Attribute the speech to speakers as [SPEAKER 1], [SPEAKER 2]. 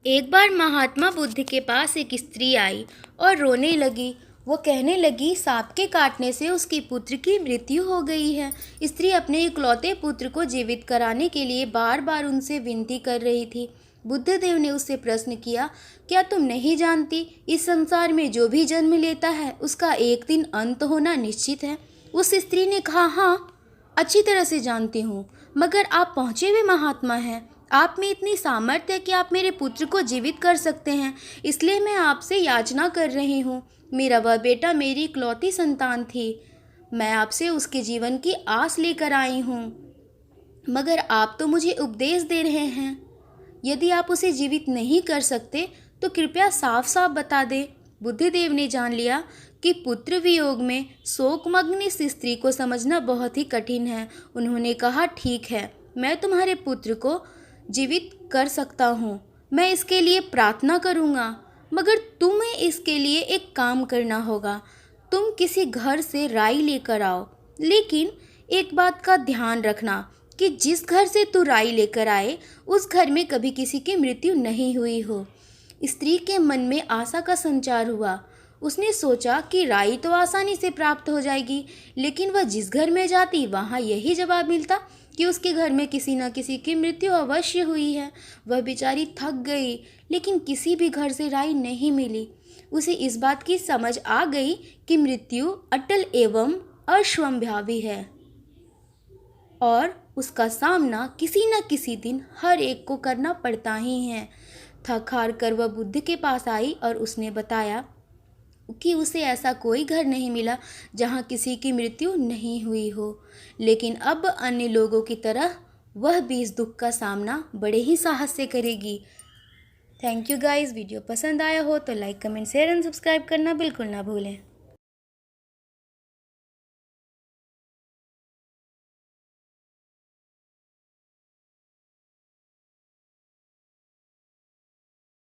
[SPEAKER 1] एक बार महात्मा बुद्ध के पास एक स्त्री आई और रोने लगी। वो कहने लगी सांप के काटने से उसकी पुत्र की मृत्यु हो गई है। स्त्री अपने इकलौते पुत्र को जीवित कराने के लिए बार बार उनसे विनती कर रही थी। बुद्ध देव ने उससे प्रश्न किया, क्या तुम नहीं जानती इस संसार में जो भी जन्म लेता है उसका एक दिन अंत होना निश्चित है। उस स्त्री ने कहा, हाँ अच्छी तरह से जानती हूँ, मगर आप पहुँचे हुए महात्मा हैं। आप में इतनी सामर्थ्य है कि आप मेरे पुत्र को जीवित कर सकते हैं, इसलिए मैं आपसे याचना कर रही हूँ। मेरा वह बेटा मेरी इकलौती संतान थी। मैं आपसे उसके जीवन की आस लेकर आई हूँ, मगर आप तो मुझे उपदेश दे रहे हैं। यदि आप उसे जीवित नहीं कर सकते तो कृपया साफ साफ बता दें। बुद्धदेव ने जान लिया कि पुत्र वियोग में शोकमग्न इस स्त्री को समझना बहुत ही कठिन है। उन्होंने कहा, ठीक है, मैं तुम्हारे पुत्र को जीवित कर सकता हूँ। मैं इसके लिए प्रार्थना करूँगा, मगर तुम्हें इसके लिए एक काम करना होगा। तुम किसी घर से राई लेकर आओ, लेकिन एक बात का ध्यान रखना कि जिस घर से तू राई लेकर आए उस घर में कभी किसी की मृत्यु नहीं हुई हो। स्त्री के मन में आशा का संचार हुआ। उसने सोचा कि राई तो आसानी से प्राप्त हो जाएगी, लेकिन वह जिस घर में जाती वहाँ यही जवाब मिलता कि उसके घर में किसी न किसी की मृत्यु अवश्य हुई है। वह बेचारी थक गई, लेकिन किसी भी घर से राई नहीं मिली। उसे इस बात की समझ आ गई कि मृत्यु अटल एवं असंभावी है और उसका सामना किसी न किसी दिन हर एक को करना पड़ता ही है। थक हार कर वह बुद्ध के पास आई और उसने बताया कि उसे ऐसा कोई घर नहीं मिला जहाँ किसी की मृत्यु नहीं हुई हो, लेकिन अब अन्य लोगों की तरह वह भी इस दुख का सामना बड़े ही साहस से करेगी। Thank you guys. वीडियो पसंद आया हो तो like, comment, share and subscribe करना बिल्कुल ना भूलें।